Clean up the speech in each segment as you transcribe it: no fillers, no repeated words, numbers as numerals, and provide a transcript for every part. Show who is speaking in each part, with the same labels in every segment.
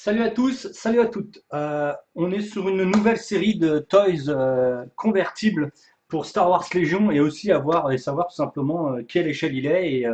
Speaker 1: Salut à tous, salut à toutes. On est sur une nouvelle série de toys convertibles pour Star Wars Légion et aussi avoir et savoir tout simplement quelle échelle il est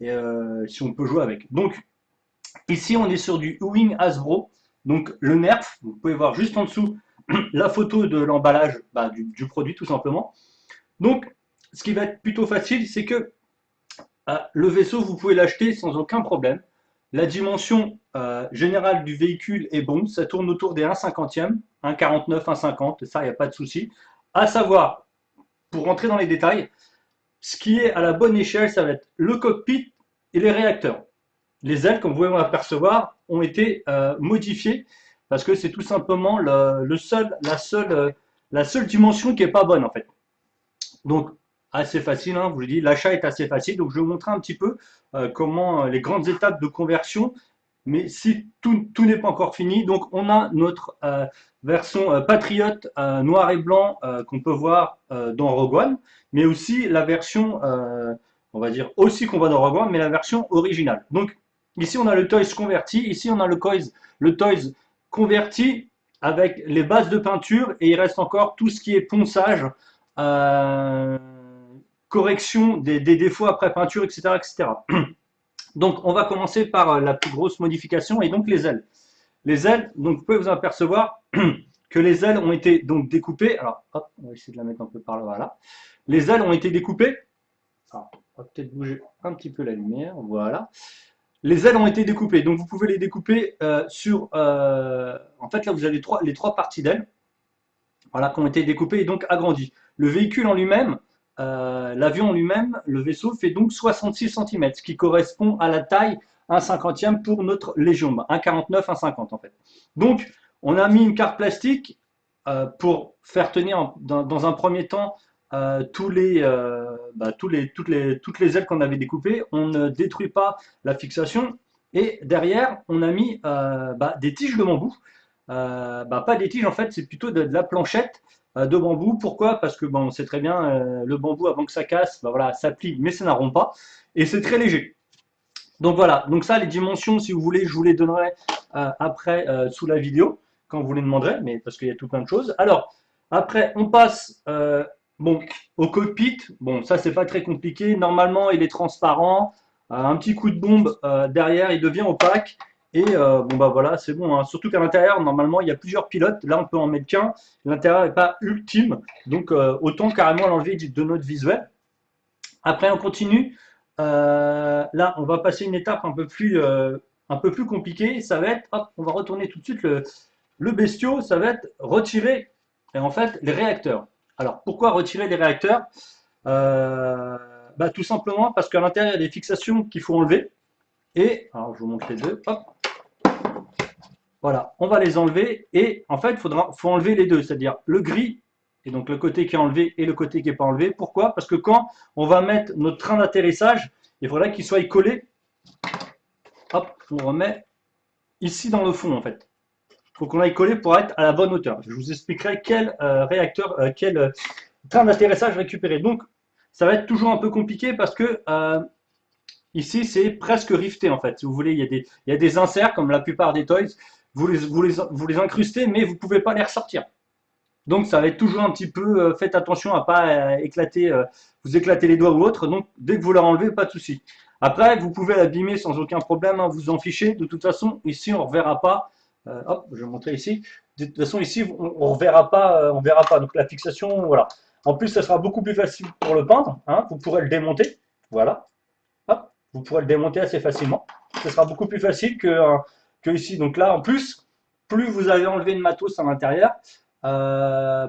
Speaker 1: et si on peut jouer avec. Donc ici on est sur du Ewing Hasbro, donc le Nerf. Vous pouvez voir juste en dessous la photo de l'emballage du produit tout simplement. Donc ce qui va être plutôt facile, c'est que le vaisseau, vous pouvez l'acheter sans aucun problème. La dimension générale du véhicule est bon, ça tourne autour des 1,50e, 1,49, 1,50, ça, il n'y a pas de souci. À savoir, pour rentrer dans les détails, ce qui est à la bonne échelle, ça va être le cockpit et les réacteurs. Les ailes, comme vous pouvez l'apercevoir, ont été modifiées parce que c'est tout simplement la seule dimension qui n'est pas bonne en fait. Donc, assez facile, hein, je vous l'ai dit, l'achat est assez facile. Donc, je vais vous montrer un petit peu comment les grandes étapes de conversion. Mais si tout n'est pas encore fini, donc on a notre version Patriot noir et blanc qu'on peut voir dans Rogue One, mais aussi la version, on va dire aussi qu'on voit dans Rogue One, mais la version originale. Donc ici on a le Toys converti, ici on a le Toys converti avec les bases de peinture et il reste encore tout ce qui est ponçage, euh, correction des défauts après peinture, etc., etc. Donc, on va commencer par la plus grosse modification et donc les ailes. Les ailes, donc vous pouvez vous apercevoir que les ailes ont été donc découpées. Alors, hop, on va essayer de la mettre un peu par là, voilà. Les ailes ont été découpées. Alors, on va peut-être bouger un petit peu la lumière, voilà. Les ailes ont été découpées, donc vous pouvez les découper sur. En fait, là, vous avez les trois parties d'ailes, voilà, qui ont été découpées et donc agrandies. Le véhicule en lui-même, l'avion en lui-même, le vaisseau fait donc 66 cm, ce qui correspond à la taille 1,50e pour notre Légion, 1,49, 1,50 en fait. Donc, on a mis une carte plastique pour faire tenir dans un premier temps toutes les ailes qu'on avait découpées. On ne détruit pas la fixation. Et derrière, on a mis des tiges de bambou. Pas des tiges, en fait, c'est plutôt de la planchette de bambou. Pourquoi? Parce que bon, on sait très bien, le bambou, avant que ça casse, voilà, ça plie, mais ça n'arrompt pas. Et c'est très léger. Donc voilà, donc ça, les dimensions, si vous voulez, je vous les donnerai après sous la vidéo, quand vous les demanderez, mais parce qu'il y a tout plein de choses. Alors, après, on passe bon, au cockpit. Bon, ça, c'est pas très compliqué. Normalement, il est transparent. Un petit coup de bombe derrière, il devient opaque. Et bon, bah voilà, c'est bon, hein. Surtout qu'à l'intérieur, normalement, il y a plusieurs pilotes. Là, on peut en mettre qu'un. L'intérieur n'est pas ultime. Donc, autant carrément l'enlever de notre visuel. Après, on continue. Là, on va passer une étape un peu plus compliquée. Ça va être, hop, on va retourner tout de suite le bestiau. Ça va être retirer, en fait, les réacteurs. Alors, pourquoi retirer les réacteurs? Tout simplement parce qu'à l'intérieur, il y a des fixations qu'il faut enlever. Et, alors, je vous montre les deux. Hop, voilà, on va les enlever. Et en fait, faut enlever les deux, c'est-à-dire le gris et donc le côté qui est enlevé et le côté qui n'est pas enlevé. Pourquoi? Parce que quand on va mettre notre train d'atterrissage, il faudra qu'il soit collé. Hop, on remet ici dans le fond en fait. Il faut qu'on aille coller pour être à la bonne hauteur. Je vous expliquerai quel quel train d'atterrissage récupérer. Donc, ça va être toujours un peu compliqué parce que ici, c'est presque rifté en fait. Si vous voulez, il y a des inserts comme la plupart des toys. Vous les incrustez, mais vous ne pouvez pas les ressortir. Donc ça va être toujours un petit peu, faites attention à pas vous éclater les doigts ou autre. Donc dès que vous leur enlevez, pas de souci. Après, vous pouvez l'abîmer sans aucun problème, hein, vous en fichez. De toute façon, ici on ne reverra pas. Hop, je vais montrer ici. De toute façon, ici on reverra pas, on verra pas. Donc la fixation, voilà. En plus, ça sera beaucoup plus facile pour le peindre. Hein, vous pourrez le démonter. Voilà. Hop, vous pourrez le démonter assez facilement. Ce sera beaucoup plus facile que ici. Donc là, en plus, plus vous avez enlevé de matos à l'intérieur,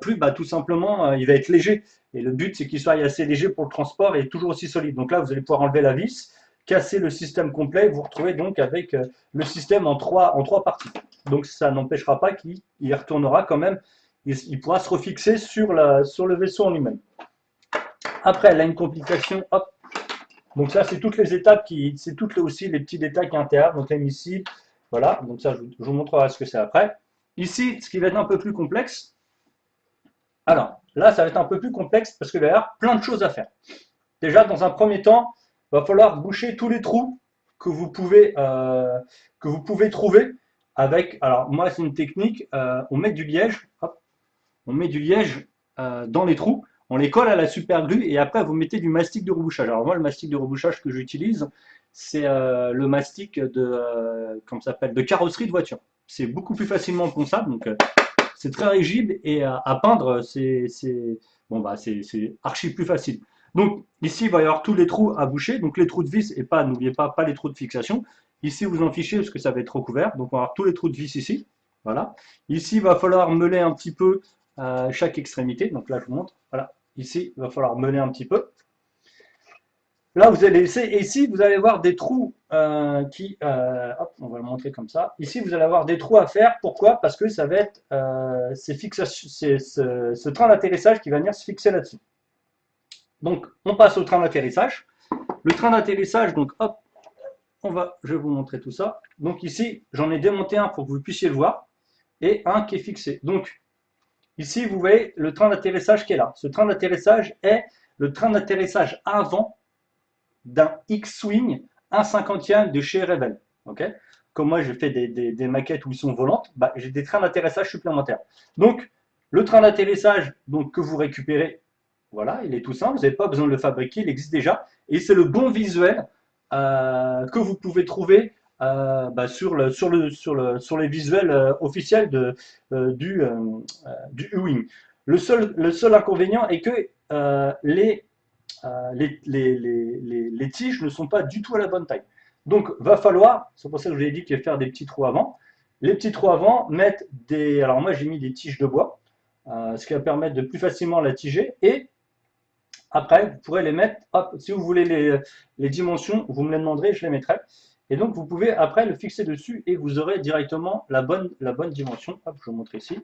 Speaker 1: plus tout simplement il va être léger. Et le but c'est qu'il soit assez léger pour le transport et toujours aussi solide. Donc là vous allez pouvoir enlever la vis, casser le système complet et vous retrouvez donc avec le système en trois parties. Donc ça n'empêchera pas qu'il retournera quand même, il pourra se refixer sur le vaisseau en lui-même. Après là une complication, hop. Donc ça c'est toutes les étapes c'est toutes aussi les petits détails qui intéressent. Donc les missiles, voilà. Donc ça je vous montrerai ce que c'est après. Ici, ce qui va être un peu plus complexe, alors là, ça va être un peu plus complexe parce qu'il va y avoir plein de choses à faire. Déjà, dans un premier temps, il va falloir boucher tous les trous que vous pouvez trouver avec, alors moi c'est une technique, on met du liège, hop, on met du liège dans les trous, on les colle à la super glue et après vous mettez du mastic de rebouchage. Alors moi le mastic de rebouchage que j'utilise, c'est le mastic comment ça s'appelle, de carrosserie de voiture. C'est beaucoup plus facilement ponçable, donc c'est très rigide et à peindre bon bah c'est archi plus facile. Donc ici il va y avoir tous les trous à boucher, donc les trous de vis et pas, n'oubliez pas les trous de fixation. Ici vous en fichez parce que ça va être recouvert, donc on va avoir tous les trous de vis ici. Voilà. Ici il va falloir meuler un petit peu chaque extrémité. Donc là, je vous montre. Voilà. Ici, il va falloir meuler un petit peu. Là, vous allez laisser. Et ici, vous allez voir des trous hop, on va le montrer comme ça. Ici, vous allez avoir des trous à faire. Pourquoi? Parce que ça va être ce train d'atterrissage qui va venir se fixer là-dessus. Donc, on passe au train d'atterrissage. Le train d'atterrissage, donc hop, je vais vous montrer tout ça. Donc ici, j'en ai démonté un pour que vous puissiez le voir et un qui est fixé. Donc, ici, vous voyez le train d'atterrissage qui est là. Ce train d'atterrissage est le train d'atterrissage avant d'un X-Wing 1/50 de chez Revell. Okay, comme moi, j'ai fait des maquettes où ils sont volantes, bah, j'ai des trains d'atterrissage supplémentaires. Donc, le train d'atterrissage que vous récupérez, voilà, il est tout simple, vous n'avez pas besoin de le fabriquer, il existe déjà. Et c'est le bon visuel que vous pouvez trouver bah, sur les visuels officiels du U-Wing. Le seul inconvénient est que les tiges ne sont pas du tout à la bonne taille. Donc, va falloir, c'est pour ça que je vous ai dit qu'il fallait faire des petits trous avant. Les petits trous avant mettent des. Alors, moi, j'ai mis des tiges de bois, ce qui va permettre de plus facilement la tiger. Et après, vous pourrez les mettre, hop, si vous voulez les dimensions, vous me les demanderez, je les mettrai. Et donc, vous pouvez après le fixer dessus et vous aurez directement la bonne dimension. Hop, je vous montre ici.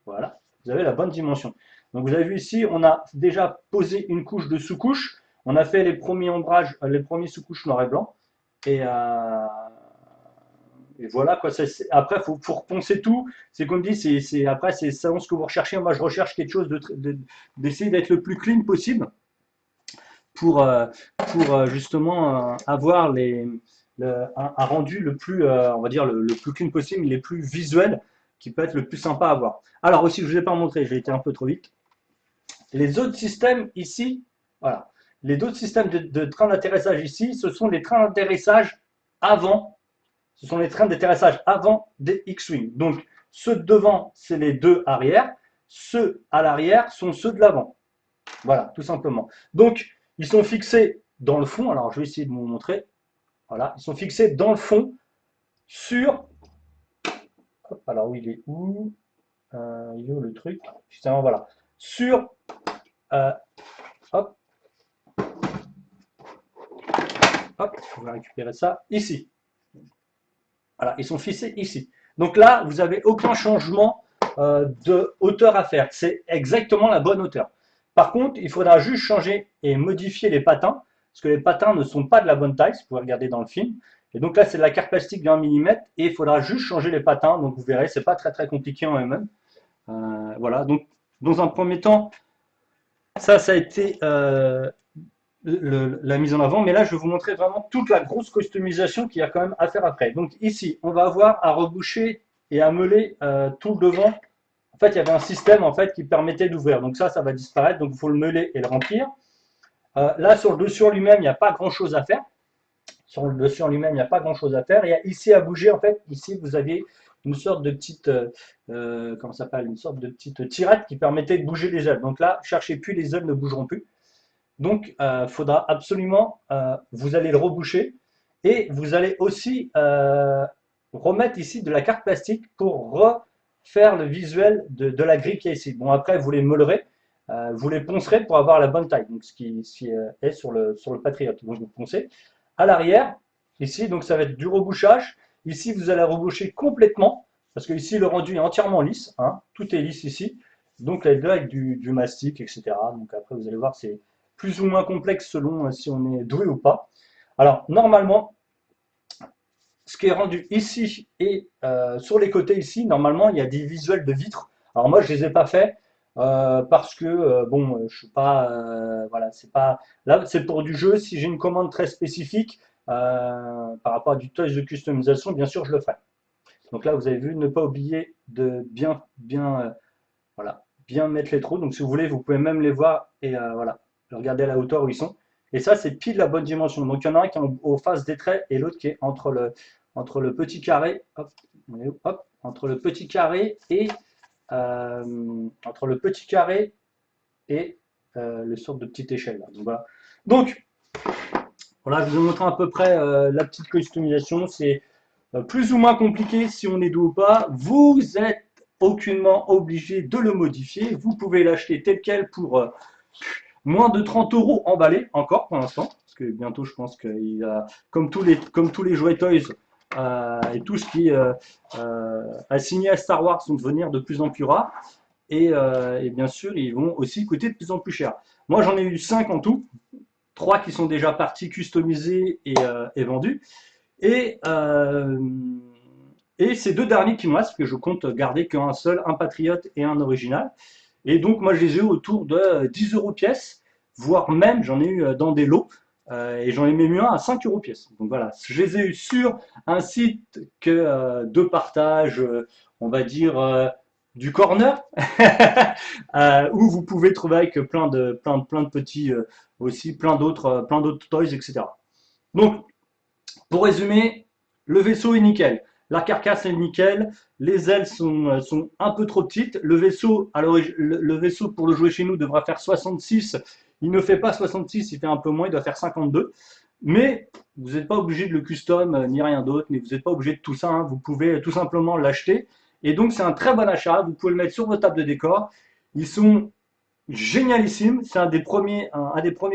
Speaker 1: Voilà, vous avez la bonne dimension. Donc, vous avez vu ici, on a déjà posé une couche de sous-couche. On a fait les premiers ombrages, les premiers sous-couches noir et blanc. Et, voilà, quoi. Après, il faut reponcer tout. C'est comme dit, après, c'est selon ce que vous recherchez. Moi, je recherche quelque chose d'essayer d'être le plus clean possible pour, justement avoir un rendu le plus, on va dire, le plus clean possible, les plus visuel, qui peut être le plus sympa à voir. Alors aussi, je ne vous ai pas montré, j'ai été un peu trop vite. Les autres systèmes ici, voilà. Les autres systèmes de train d'atterrissage ici, ce sont les trains d'atterrissage avant. Ce sont les trains d'atterrissage avant des X-Wing. Donc, ceux de devant, c'est les deux arrière. Ceux à l'arrière sont ceux de l'avant. Voilà, tout simplement. Donc, ils sont fixés dans le fond. Alors, je vais essayer de vous montrer. Voilà, ils sont fixés dans le fond sur. Hop, alors, il est où il est où le truc? Justement, voilà. Sur. Hop. Hop, on va récupérer ça ici. Voilà, ils sont fixés ici. Donc là, vous n'avez aucun changement de hauteur à faire. C'est exactement la bonne hauteur. Par contre, il faudra juste changer et modifier les patins, parce que les patins ne sont pas de la bonne taille, si vous pouvez regarder dans le film. Et donc là, c'est de la carte plastique de 1 mm, et il faudra juste changer les patins. Donc vous verrez, c'est pas très très compliqué en même. Voilà, donc dans un premier temps, ça a été la mise en avant, mais là je vais vous montrer vraiment toute la grosse customisation qu'il y a quand même à faire après. Donc ici, on va avoir à reboucher et à meuler tout le devant. En fait, il y avait un système en fait qui permettait d'ouvrir. Donc ça va disparaître. Donc il faut le meuler et le remplir. Là, sur le dessus en lui-même, il n'y a pas grand-chose à faire. Sur le dessus en lui-même, il n'y a pas grand-chose à faire. Il y a ici à bouger. En fait, ici, vous aviez une sorte de petite, comment ça s'appelle, une sorte de petite tirette qui permettait de bouger les ailes. Donc là, cherchez plus, les ailes ne bougeront plus. Donc, il faudra absolument, vous allez le reboucher et vous allez aussi remettre ici de la carte plastique pour refaire le visuel de la grille qui est ici. Bon, après, vous les meulerez, vous les poncerez pour avoir la bonne taille, donc ce qui est sur le Patriot. Donc, vous poncez. À l'arrière, ici, donc ça va être du rebouchage. Ici, vous allez reboucher complètement, parce que ici, le rendu est entièrement lisse, hein, tout est lisse ici. Donc, là, avec du mastic, etc. Donc, après, vous allez voir, c'est plus ou moins complexe selon si on est doué ou pas. Alors, normalement, ce qui est rendu ici et sur les côtés ici, normalement, il y a des visuels de vitres. Alors moi, je les ai pas faits parce que, bon, je suis pas, voilà, c'est pas, là, c'est pour du jeu. Si j'ai une commande très spécifique par rapport à du test de customisation, bien sûr, je le ferai. Donc là, vous avez vu, ne pas oublier de voilà, bien mettre les trous. Donc si vous voulez, vous pouvez même les voir et voilà, regardez à la hauteur où ils sont. Et ça, c'est pile la bonne dimension. Donc il y en a un qui est aux faces des traits et l'autre qui est entre le petit carré, hop, hop, entre le petit carré et entre le petit carré et le sorte de petite échelle. Là. Donc voilà. Donc voilà, je vous ai montré à peu près la petite customisation. C'est plus ou moins compliqué si on est doué ou pas. Vous êtes aucunement obligé de le modifier. Vous pouvez l'acheter tel quel pour moins de 30 € emballé, encore pour l'instant. Parce que bientôt, je pense qu'il a, comme tous les jouets Toys et tout ce qui est assigné à Star Wars vont devenir de plus en plus rares. Et bien sûr, ils vont aussi coûter de plus en plus cher. Moi, j'en ai eu 5 en tout. 3 qui sont déjà partis customisés et vendus. Et, euh, et ces 2 derniers qui me restent, parce que je compte garder qu'un seul, un Patriote et un original. Et donc, moi, je les ai eu autour de 10 € pièce, voire même, j'en ai eu dans des lots, et j'en ai même eu un à 5 € pièce. Donc voilà, je les ai eu sur un site de partage, on va dire, du corner, où vous pouvez trouver avec plein de petits, aussi plein d'autres toys, etc. Donc, pour résumer, le vaisseau est nickel, la carcasse est nickel, les ailes sont un peu trop petites. Le vaisseau, le vaisseau pour le jouer chez nous devra faire 66. Il ne fait pas 66, il fait un peu moins, il doit faire 52. Mais vous n'êtes pas obligé de le custom ni rien d'autre, mais vous n'êtes pas obligé de tout ça. Hein. Vous pouvez tout simplement l'acheter. Et donc c'est un très bon achat. Vous pouvez le mettre sur vos tables de décor. Ils sont génialissime. C'est un des premiers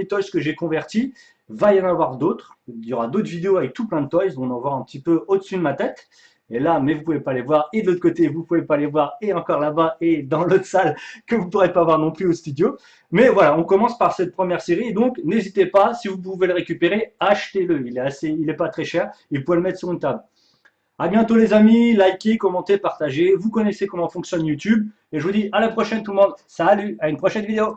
Speaker 1: toys que j'ai converti. Va y en avoir d'autres. Il y aura d'autres vidéos avec tout plein de toys. On en voit un petit peu au-dessus de ma tête. Et là, mais vous pouvez pas les voir. Et de l'autre côté, vous pouvez pas les voir. Et encore là-bas et dans l'autre salle que vous pourrez pas voir non plus au studio. Mais voilà, on commence par cette première série. Et donc, n'hésitez pas, si vous pouvez le récupérer, achetez-le. Il est pas très cher. Et vous pouvez le mettre sur une table. À bientôt les amis, likez, commentez, partagez. Vous connaissez comment fonctionne YouTube. Et je vous dis à la prochaine tout le monde. Salut, à une prochaine vidéo.